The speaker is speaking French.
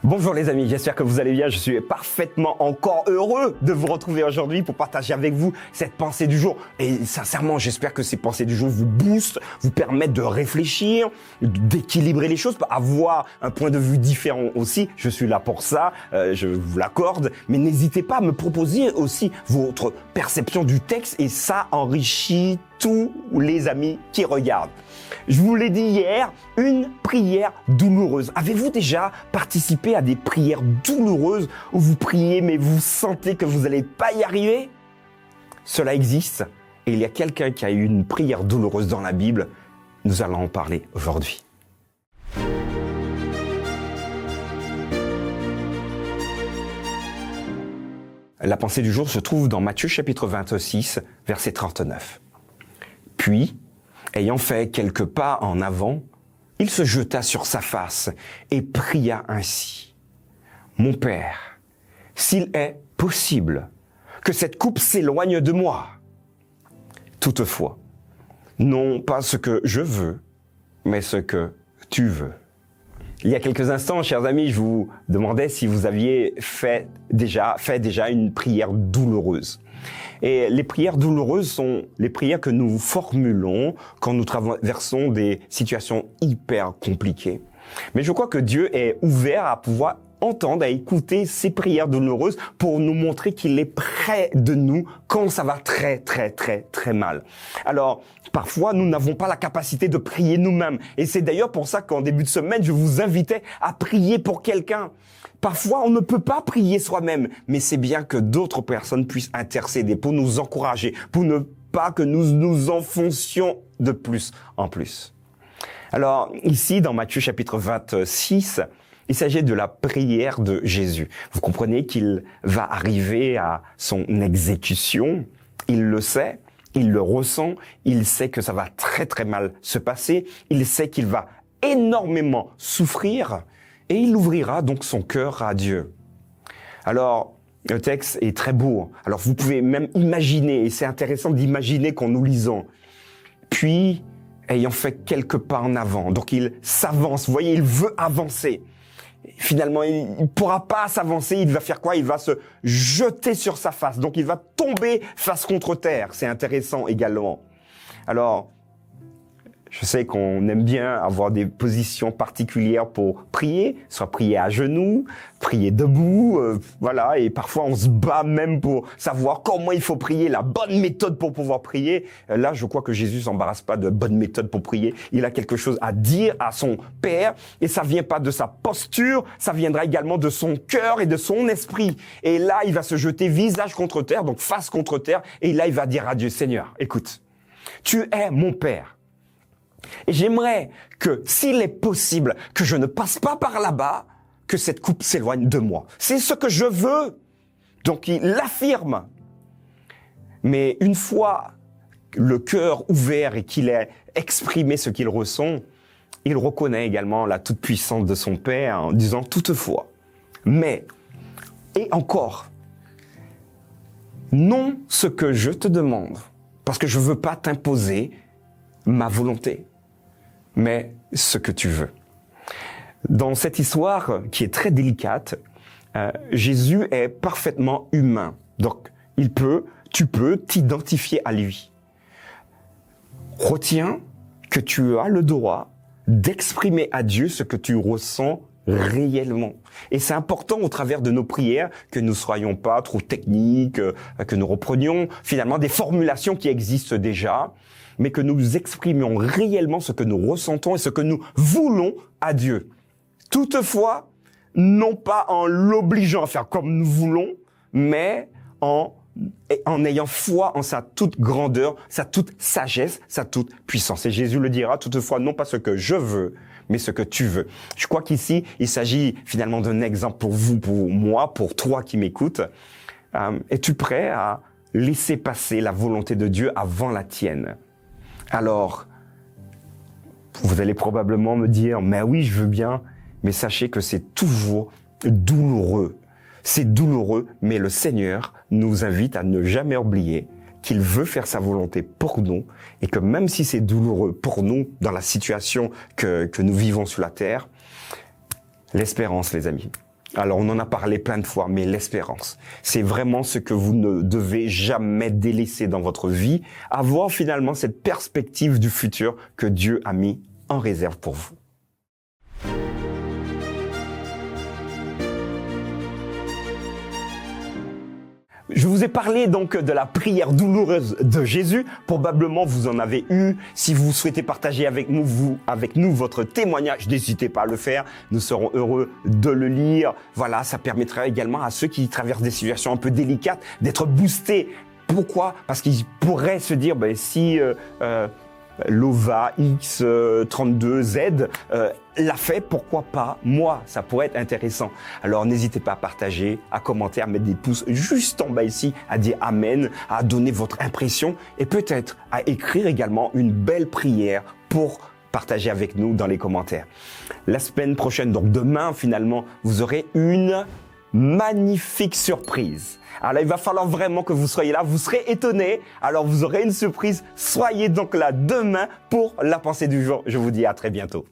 Bonjour les amis, j'espère que vous allez bien. Je suis parfaitement encore heureux de vous retrouver aujourd'hui pour partager avec vous cette pensée du jour. Et sincèrement, j'espère que ces pensées du jour vous boostent, vous permettent de réfléchir, d'équilibrer les choses, avoir un point de vue différent aussi. Je suis là pour ça, je vous l'accorde. Mais n'hésitez pas à me proposer aussi votre perception du texte et ça enrichit tous les amis qui regardent. Je vous l'ai dit hier, une prière douloureuse. Avez-vous déjà participé à des prières douloureuses où vous priez mais vous sentez que vous n'allez pas y arriver? Cela existe et il y a quelqu'un qui a eu une prière douloureuse dans la Bible. Nous allons en parler aujourd'hui. La pensée du jour se trouve dans Matthieu chapitre 26, verset 39. Puis, ayant fait quelques pas en avant, il se jeta sur sa face et pria ainsi. « Mon Père, s'il est possible que cette coupe s'éloigne de moi. Toutefois, non pas ce que je veux, mais ce que tu veux. » Il y a quelques instants, chers amis, je vous demandais si vous aviez fait déjà une prière douloureuse. Et les prières douloureuses sont les prières que nous formulons quand nous traversons des situations hyper compliquées. Mais je crois que Dieu est ouvert à pouvoir entendre, à écouter ces prières douloureuses pour nous montrer qu'il est près de nous quand ça va très mal. Alors, parfois, nous n'avons pas la capacité de prier nous-mêmes. Et c'est d'ailleurs pour ça qu'en début de semaine, je vous invitais à prier pour quelqu'un. Parfois, on ne peut pas prier soi-même, mais c'est bien que d'autres personnes puissent intercéder pour nous encourager, pour ne pas que nous nous enfoncions de plus en plus. Alors, ici, dans Matthieu chapitre 26, il s'agit de la prière de Jésus. Vous comprenez qu'il va arriver à son exécution. Il le sait, il le ressent, il sait que ça va très mal se passer. Il sait qu'il va énormément souffrir et il ouvrira donc son cœur à Dieu. Alors, le texte est très beau. Alors, vous pouvez même imaginer, et c'est intéressant d'imaginer qu'en nous lisant. Puis, ayant fait quelques pas en avant, donc il s'avance. Vous voyez, il veut avancer. Finalement, il ne pourra pas s'avancer, il va faire quoi? Il va se jeter sur sa face. Donc, il va tomber face contre terre. C'est intéressant également. Alors, je sais qu'on aime bien avoir des positions particulières pour prier, soit prier à genoux, prier debout, voilà. Et parfois, on se bat même pour savoir comment il faut prier, la bonne méthode pour pouvoir prier. Là, je crois que Jésus s'embarrasse pas de bonne méthode pour prier. Il a quelque chose à dire à son Père et ça vient pas de sa posture, ça viendra également de son cœur et de son esprit. Et là, il va se jeter visage contre terre, donc face contre terre. Et là, il va dire à Dieu, Seigneur, écoute, tu es mon Père. Et j'aimerais que, s'il est possible, que je ne passe pas par là-bas, que cette coupe s'éloigne de moi. C'est ce que je veux. Donc il l'affirme. Mais une fois le cœur ouvert et qu'il ait exprimé ce qu'il ressent, il reconnaît également la toute-puissance de son Père en disant toutefois, mais, et encore, non ce que je te demande, parce que je ne veux pas t'imposer ma volonté, mais ce que tu veux. Dans cette histoire qui est très délicate, Jésus est parfaitement humain. Donc, tu peux t'identifier à lui. Retiens que tu as le droit d'exprimer à Dieu ce que tu ressens réellement. Et c'est important au travers de nos prières que nous ne soyons pas trop techniques, que nous reprenions finalement des formulations qui existent déjà, mais que nous exprimions réellement ce que nous ressentons et ce que nous voulons à Dieu. Toutefois, non pas en l'obligeant à faire comme nous voulons, mais en ayant foi en sa toute grandeur, sa toute sagesse, sa toute puissance. Et Jésus le dira, toutefois, non pas ce que je veux, mais ce que tu veux. Je crois qu'ici, il s'agit finalement d'un exemple pour vous, pour moi, pour toi qui m'écoutes. Es-tu prêt à laisser passer la volonté de Dieu avant la tienne? Alors, vous allez probablement me dire, mais oui, je veux bien, mais sachez que c'est toujours douloureux. C'est douloureux, mais le Seigneur nous invite à ne jamais oublier qu'il veut faire sa volonté pour nous et que même si c'est douloureux pour nous dans la situation que nous vivons sur la terre, l'espérance, les amis, Alors, on en a parlé plein de fois, mais l'espérance, c'est vraiment ce que vous ne devez jamais délaisser dans votre vie, avoir finalement cette perspective du futur que Dieu a mis en réserve pour vous. Je vous ai parlé donc de la prière douloureuse de Jésus. Probablement vous en avez eu. Si vous souhaitez partager avec nous votre témoignage, n'hésitez pas à le faire. Nous serons heureux de le lire. Voilà, ça permettra également à ceux qui traversent des situations un peu délicates d'être boostés. Pourquoi ? Parce qu'ils pourraient se dire, si Lova X32Z l'a fait, pourquoi pas moi? Ça pourrait être intéressant. Alors n'hésitez pas à partager, à commenter, à mettre des pouces juste en bas ici, à dire amen, à donner votre impression et peut-être à écrire également une belle prière pour partager avec nous dans les commentaires. La semaine prochaine, donc demain finalement, vous aurez une magnifique surprise. Alors il va falloir vraiment que vous soyez là, vous serez étonnés, alors vous aurez une surprise. Soyez donc là demain pour la pensée du jour. Je vous dis à très bientôt.